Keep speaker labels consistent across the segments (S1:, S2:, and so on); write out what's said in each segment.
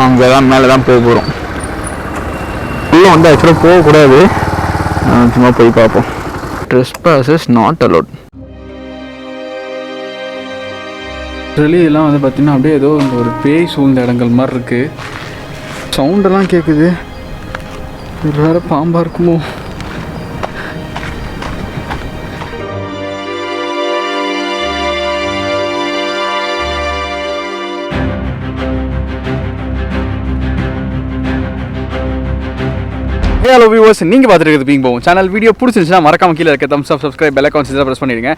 S1: அங்கே தான் மேலே தான் போக போகிறோம். உள்ளே வந்து ஆக்சுவலாக போகக்கூடாது, சும்மா போய் பார்ப்போம். Trespassers not allowed. இதெல்லாம் வந்து பார்த்திங்கன்னா அப்படியே ஏதோ ஒரு பேய் சூழ்ந்த இடங்கள் மாதிரி இருக்குது. சவுண்டெல்லாம் கேட்குது. இது வேறு பாம்பாக இருக்குமோ? ஹலோ வியூவர்ஸ், நீங்கள் பார்த்துருக்குது Beingbogan சேனல். வீடியோ பிடிச்சிருந்துச்சுன்னா மறக்காம கீழே இருக்க தம்ஸ் அப், சப்ஸ்கிரைப், பெல் ஐகான் ப்ரெஸ் பண்ணிடுங்க.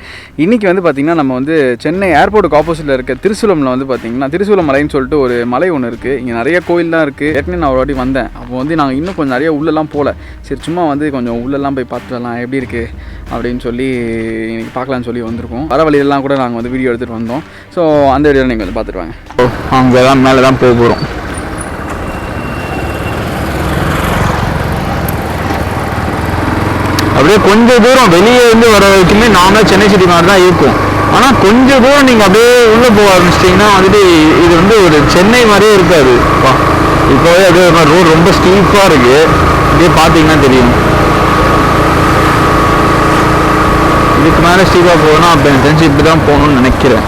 S1: இன்றைக்கி வந்து பார்த்திங்கன்னா நம்ம வந்து சென்னை ஏர்போர்ட்டுக்கு ஆப்போசிட்டில் இருக்க திருசூலமில் வந்து பார்த்திங்கன்னா திருசூலம் மலைன்னு சொல்லிட்டு ஒரு மலை ஒன்று இருக்குது. இங்கே நிறைய கோயில் தான் இருக்குது. ஏற்கனவே நான் ஒரு வாட்டி வந்தேன். அப்போ வந்து நாங்கள் இன்னும் கொஞ்சம் நிறைய உள்ளெல்லாம் போகல. சரி, சும்மா வந்து கொஞ்சம் உள்ளெல்லாம் போய் பார்த்து வரலாம் எப்படி இருக்குது அப்படின்னு சொல்லி இன்றைக்கி பார்க்கலான்னு சொல்லி வந்திருக்கோம். வர வழியெல்லாம் கூட நாங்கள் வந்து வீடியோ எடுத்துகிட்டு வந்தோம். ஸோ அந்த வீடியோ நீங்கள் வந்து பார்த்துட்டு வாங்க. அங்கே தான் மேலே தான் போக போகிறோம். அப்படியே கொஞ்சம் தூரம் வெளியே இருந்து வர வரைக்குமே நார்மலாக சென்னை சிட்டி மாதிரி தான் இருக்கும். ஆனால் கொஞ்சம் தூரம் நீங்கள் அப்படியே உள்ளே போக ஆரம்பிச்சிட்டிங்கன்னா வந்துட்டு இது வந்து ஒரு சென்னை மாதிரியே இருக்காது. இப்போவே அப்படியே ஒரு ரோடு ரொம்ப ஸ்டீப்பாக இருக்குது. அப்படியே பார்த்தீங்கன்னா தெரியும். இதுக்கு மேலே ஸ்டீப்பாக போகணும் அப்படின்னு தெரிஞ்சு இப்படி தான் போகணும்னு நினைக்கிறேன்.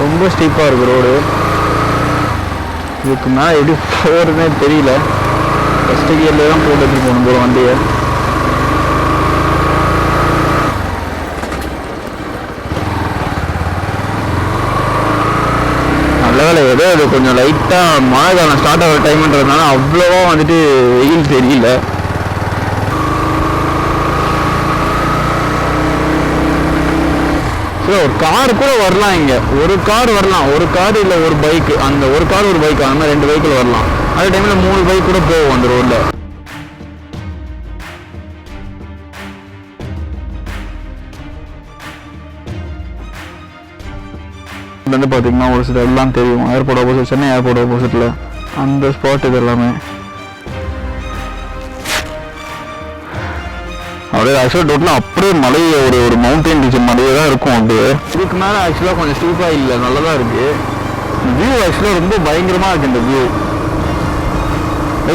S1: ரொம்ப ஸ்டீப்பாக இருக்குது ரோடு. இதுக்கு மேலே எப்படி போகிறதுனே தெரியல. ஃபஸ்ட்டு கியரில் தான் போட்டு எடுத்துகிட்டு போகணும் போகிற வண்டியை. நல்ல வேலை ஏதோ இது கொஞ்சம் லைட்டாக மழை காலம் ஸ்டார்ட் ஆகிற டைம்ன்றதுனால அவ்வளோவா வந்துட்டு வெயில் தெரியல. ஒரு கார் கூட வரலாம். இங்கே ஒரு கார் வரலாம், ஒரு கார் இல்லை ஒரு பைக்கு. அந்த ஒரு கார் ஒரு பைக், அந்த மாதிரி 2 பைக்கில் வரலாம். அதே டைமில் 3 பைக் கூட போகும் அந்த ரோடில். வந்து பார்த்தீங்கன்னா ஒரு சில எல்லாம் தெரியும். ஏர்போர்ட் ஆப்போசிட், சென்னை ஏர்போர்ட் ஆப்போசிட்டில் அந்த ஸ்பாட் இது எல்லாமே. அப்படியே ஆக்சுவலாக டோட்டலாக அப்படியே மலை ஒரு மவுண்டன் ரீஜன் மலையே தான் இருக்கும். அப்படியே இதுக்கு மேலே ஆக்சுவலாக கொஞ்சம் ஸ்டீப்பாக இல்லை, நல்லா தான் இருக்குது. வியூ ஆக்சுவலாக ரொம்ப பயங்கரமாக இருக்குது. இந்த வியூ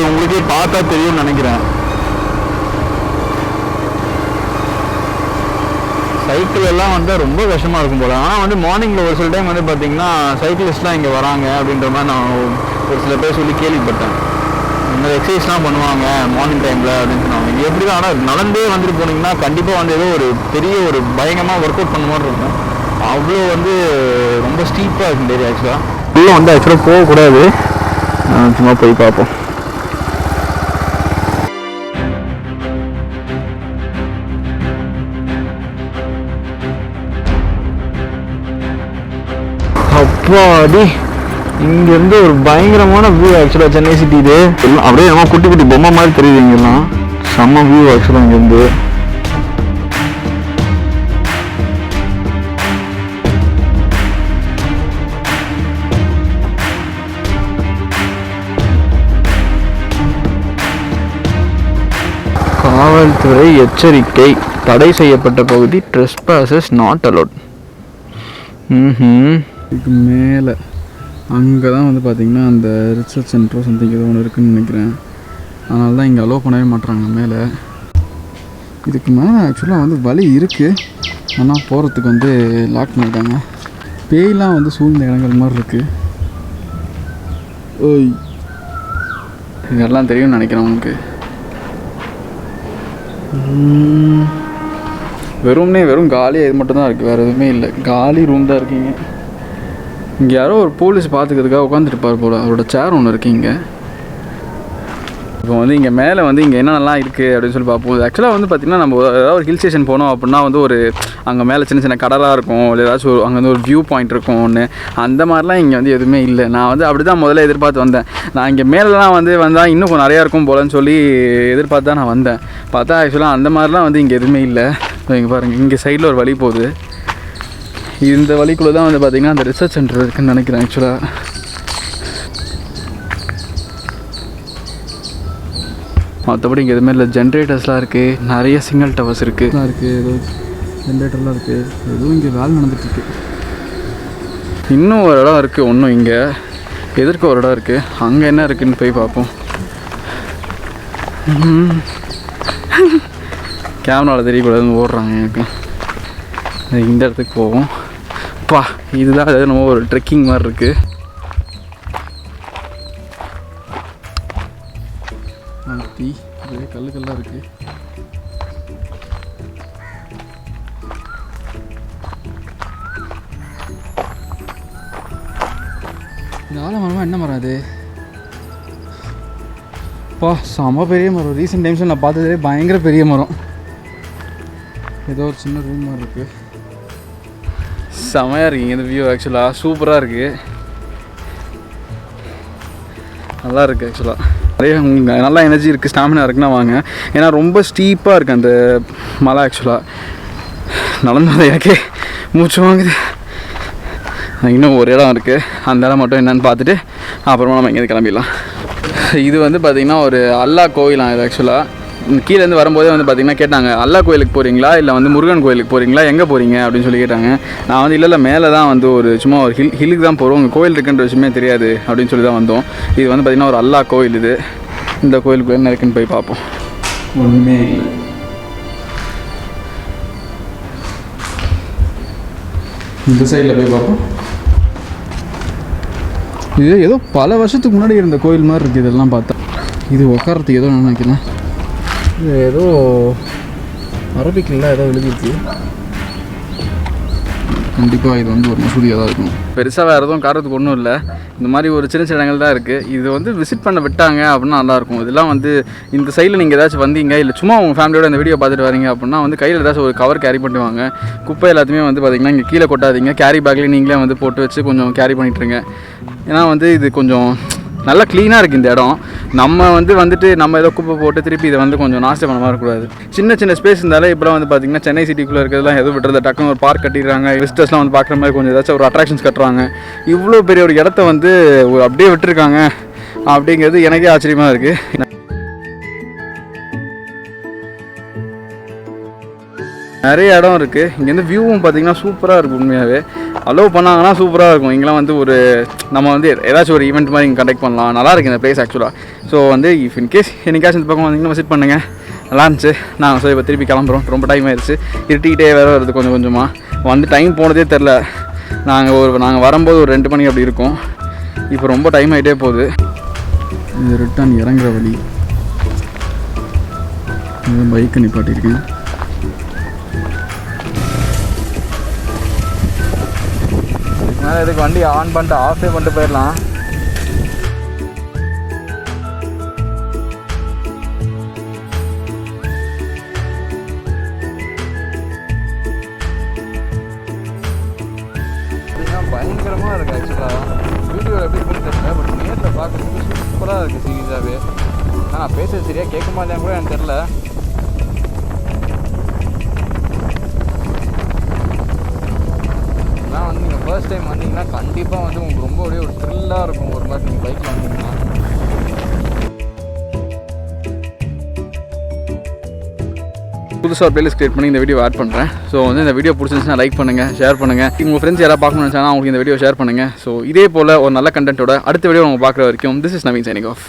S1: உங்களுக்கே பார்த்தா தெரியும்னு நினைக்கிறேன். சைக்கிள் எல்லாம் வந்தால் ரொம்ப கஷ்டமாக இருக்கும் போல். ஆனால் வந்து மார்னிங்கில் ஒரு சில டைம் வந்து பார்த்திங்கன்னா சைக்கிளிஸ்ட்லாம் இங்கே வராங்க அப்படின்ற மாதிரி நான் ஒரு சில பேர் சொல்லி கேள்விப்பட்டேன். இந்த எக்ஸசைஸ்லாம் பண்ணுவாங்க மார்னிங் டைமில் அப்படின்னு சொன்னாங்க. இங்கே எப்படி தான், ஆனால் நடந்தே வந்துட்டு போனீங்கன்னா கண்டிப்பாக வந்து ஏதோ ஒரு பெரிய ஒரு பயங்கரமாக ஒர்க் அவுட் பண்ண மாதிரி இருக்கும். அவ்வளோ வந்து ரொம்ப ஸ்டீப்பாக இருக்கும் ஏரியா. ஆக்சுவலாக உள்ளே வந்து ஆக்சுவலாக போகக்கூடாது, சும்மா போய் பார்ப்போம். அப்பாடி, இங்கேருந்து ஒரு பயங்கரமான வியூ ஆக்சுவலாக சென்னை சிட்டி. இது எல்லாம் அப்படியே நம்ம குட்டி குட்டி பொம்மை மாதிரி தெரியுது. இங்கெல்லாம் செம்ம வியூ ஆக்சுவலாக இங்கேருந்து. காவல்துறை எச்சரிக்கை, தடை செய்யப்பட்ட பகுதி, ட்ரெஸ்பாசஸ் நாட் அலோட். இதுக்கு மேலே அங்கே தான் வந்து பார்த்திங்கன்னா அந்த ரிசர்ச் சென்டரோ சம்திங் ஏதோ ஒன்று இருக்குதுன்னு நினைக்கிறேன். அதனால தான் இங்கே அலோவ் பண்ணவே மாட்டுறாங்க மேலே. இதுக்கு மேலே ஆக்சுவலாக வந்து வழி இருக்குது, ஆனால் போகிறதுக்கு வந்து லாக் பண்ணிட்டாங்க. பேயெலாம் வந்து சூழ்ந்த இடங்கள் மாதிரி இருக்குது. ஓய், இதெல்லாம் தெரியும்னு நினைக்கிறேன் உங்களுக்கு. வெறும் காலியாக இது மட்டும்தான் இருக்குது, வேறு எதுவுமே இல்லை. காலி ரூம் தான் இருக்கீங்க. இங்கே யாரோ ஒரு போலீஸ் பார்த்துக்கிறதுக்காக உட்காந்துருப்பார் போல். அவரோட சேர் ஒன்று இருக்குது இங்கே. இப்போ வந்து இங்கே மேலே வந்து இங்கே என்னென்னலாம் இருக்குது அப்படின்னு சொல்லி பார்ப்போம். ஆக்சுவலாக வந்து பார்த்திங்கன்னா நம்ம ஏதாவது ஒரு ஹில் ஸ்டேஷன் போனோம் அப்படின்னா வந்து ஒரு அங்கே மேலே சின்ன சின்ன கடலாக இருக்கும், இல்லை ஏதாச்சும் அங்கே வந்து ஒரு வியூ பாயிண்ட் இருக்கும் ஒன்று. அந்த மாதிரிலாம் இங்கே வந்து எதுவுமே இல்லை. நான் வந்து அப்படி தான் முதல்ல எதிர்பார்த்து வந்தேன். நான் இங்கே மேலெலாம் வந்தால் இன்னும் கொஞ்சம் நிறையா இருக்கும் போலன்னு சொல்லி எதிர்பார்த்து தான் நான் வந்தேன். பார்த்தா ஆக்சுவலாக அந்த மாதிரிலாம் வந்து இங்கே எதுவுமே இல்லை. இங்கே பாருங்கள், இங்கே சைடில் ஒரு வழி போகுது. இந்த வழிக்குள்ளே தான் வந்து பார்த்திங்கன்னா அந்த ரிசர்ச் சென்டர் இருக்குதுன்னு நினைக்கிறேன் ஆக்சுவலாக. மற்றபடி இங்கே எதுவுமே இல்லை. ஜென்ரேட்டர்ஸ்லாம் இருக்குது, நிறைய சிங்கிள் டவர்ஸ் இருக்குது ஏதோ ஜென்ரேட்டர்லாம் இருக்குது. எதுவும் இங்கே வேலை நடந்துகிட்ருக்கு. இன்னும் ஒரு இடம் இருக்குது, ஒன்றும் இங்கே எதிர்க்க ஒரு இடம் இருக்குது. அங்கே என்ன இருக்குதுன்னு போய் பார்ப்போம். கேமராவில் தெரியக்கூடாதுன்னு ஓடுறாங்க எனக்கு. இந்த இடத்துக்கு போவோம். பா, இதுதான் ஏதாவது நம்ம ஒரு ட்ரெக்கிங் மாதிரி இருக்குது. கல்லுக்கெல்லாம் இருக்குது. இந்த ஆலமரமாக என்ன மரம் அது? பா, செம பெரிய மரம். ரீசெண்ட் டைம்ஸில் நான் பார்த்ததுலே பயங்கர பெரிய மரம். ஏதோ ஒரு சின்ன ரூம் மாதிரி இருக்குது. செமையாக இருக்குங்க இந்த வியூ. ஆக்சுவலாக சூப்பராக இருக்குது, நல்லா இருக்குது. ஆக்சுவலாக நிறைய நல்லா எனர்ஜி இருக்குது, ஸ்டாமினா இருக்குன்னா வாங்க. ஏன்னா ரொம்ப ஸ்டீப்பாக இருக்குது அந்த மலை. ஆக்சுவலாக நடந்தது எனக்கே மூச்சு வாங்குது. இன்னும் ஒரு இடம் இருக்குது, அந்த இடம் மட்டும் என்னென்னு பார்த்துட்டு அப்புறமா நம்ம இங்கேருந்து கிளம்பிடலாம். இது வந்து பார்த்திங்கன்னா ஒரு அல்லா கோயிலாம். இது ஆக்சுவலாக கீழேருந்து வரும்போதே வந்து பார்த்திங்கன்னா கேட்டாங்க, அல்லா கோயிலுக்கு போகிறீங்களா இல்லை வந்து முருகன் கோயிலுக்கு போகிறீங்களா, எங்கே போகிறீங்க அப்படின்னு சொல்லி கேட்டாங்க. நான் வந்து இல்லை மேலே தான் வந்து ஒரு சும்மா ஒரு ஹில்லுக்கு தான் போகிறோம், உங்கள் கோயில் இருக்குன்ற விஷயமே தெரியாது அப்படின்னு சொல்லி தான் வந்தோம். இது வந்து பார்த்திங்கன்னா ஒரு அல்லா கோயில். இது இந்த கோயிலுக்கு என்ன இருக்குன்னு போய் பார்ப்போம். ஒன்றுமே இல்லை. இந்த சைடில் போய் பார்ப்போம். இது ஏதோ பல வருஷத்துக்கு முன்னாடி இருந்த கோயில் மாதிரி இருக்குது இதெல்லாம் பார்த்தா. இது உட்காரத்துக்கு ஏதோ நினைக்கிறேன். இது ஏதோ அரபிக்லாம் ஏதோ எழுதிருக்கு. கண்டிப்பாக இது வந்து ஒரு மசூதியாக தான் இருக்கும். பெருசாக வேறு எதுவும் காரத்துக்கு ஒன்றும் இல்லை. இந்த மாதிரி ஒரு சின்ன சின்ன இடங்கள் தான் இருக்குது. இது வந்து விசிட் பண்ண விட்டாங்க அப்படின்னா நல்லாயிருக்கும். இதெல்லாம் வந்து இந்த சைடில் நீங்கள் ஏதாச்சும் வந்தீங்க, இல்லை சும்மா உங்கள் ஃபேமிலியோட இந்த வீடியோ பார்த்துட்டு வரீங்க அப்படின்னா வந்து கையில் ஏதாச்சும் ஒரு கவர் கேரி பண்ணிட்டு வாங்க. குப்பை எல்லாத்தையுமே வந்து பார்த்திங்கன்னா இங்கே கீழே கொட்டாதீங்க. கேரி பேக்லேயே நீங்களே வந்து போட்டு வச்சு கொஞ்சம் கேரி பண்ணிட்டுருங்க. ஏன்னா வந்து இது கொஞ்சம் நல்லா க்ளீனாக இருக்குது இந்த இடம். நம்ம வந்துட்டு நம்ம ஏதோ குப்பை போட்டு திருப்பி இதை வந்து கொஞ்சம் நாஸ்டம் பண்ண மாதிரி இருக்கக்கூடாது. சின்ன சின்ன ஸ்பேஸ் இருந்தாலே இப்போலாம் வந்து பார்த்திங்கன்னா சென்னை சிட்டிக்குள்ளே இருக்கிறதுலாம் எதுவும் விட்டுறது, டக்குன்னு ஒரு பார்க் கட்டிடுறாங்க. விசிட்டர்ஸ்லாம் வந்து பார்க்குற மாதிரி கொஞ்சம் ஏதாச்சும் ஒரு அட்ராக்ஷன்ஸ் கட்டுறாங்க. இவ்வளோ பெரிய ஒரு இடத்த வந்து அப்படியே விட்டுருக்காங்க அப்படிங்கிறது எனக்கே ஆச்சரியமாக இருக்குது. நிறைய இடம் இருக்குது. இங்கேருந்து வியூவும் பார்த்திங்கன்னா சூப்பராக இருக்கும். உண்மையாகவே அலோவ் பண்ணாங்கன்னா சூப்பராக இருக்கும். இங்கெல்லாம் வந்து ஒரு நம்ம வந்து ஏதாச்சும் ஒரு ஈவெண்ட் மாதிரி இங்கே கண்டக்ட் பண்ணலாம். நல்லா இருக்குது இந்த பிளேஸ் ஆக்சுவலாக. ஸோ வந்து இஃப் இன்கேஸ் என்னைக்காச்சும் இந்த பக்கம் வந்தீங்கன்னா விசிட் பண்ணுங்கள், நல்லா இருந்துச்சு. நாங்கள் ஸோ இப்போ திருப்பி கிளம்புறோம். ரொம்ப டைம் ஆயிடுச்சு, இருட்டிக்கிட்டே வேறு வருது கொஞ்சம் கொஞ்சமாக. வந்து டைம் போனதே தெரில. நாங்கள் வரும்போது ஒரு 2 மணி அப்படி இருக்கும். இப்போ ரொம்ப டைம் ஆகிட்டே போகுது. இது ரிட்டர்ன் இறங்குற வழி. பைக்கை நிப்பாட்டியிருக்கேன். இதுக்கு வண்டி ஆன் பண்ணிட்டு ஆஃபே பண்ணிட்டு போயிடலாம். பயங்கரமாக இருக்குது ஆக்சுவலாக. வீடியோவில் எப்படி இருக்குன்னு தெரியல, பட் நேரில் பார்க்குறதுக்கு சூப்பராக இருக்குது சீரியஸாகவே. நான் பேசுறது சரியாக கேட்குமா இல்லையா கூட எனக்கு தெரில. வந்து நீங்கள் ஃபர்ஸ்ட் டைம் வந்தீங்கன்னா கண்டிப்பாக வந்து உங்களுக்கு ரொம்ப ஒரு த்ரில்லாக இருக்கும். ஒரு மாதிரி நீங்கள் பைக்கில் வந்தீங்கன்னா புதுசாக பிளேலிஸ்ட் கிரியேட் பண்ணி இந்த வீடியோ ஆட் பண்ணுறேன். ஸோ வந்து இந்த வீடியோ பிடிச்சிருந்துச்சுன்னா லைக் பண்ணுங்கள், ஷேர் பண்ணுங்கள். உங்கள் ஃப்ரெண்ட்ஸ் யாராவது பார்க்கணும்னு நினச்சாங்கன்னா அவங்களுக்கு இந்த வீடியோ ஷேர் பண்ணுங்கள். ஸோ இதே போல் ஒரு நல்ல கண்டென்ட்டோட அடுத்த வீடியோ நம்ம பார்க்குற வரைக்கும் this is Naveen signing off.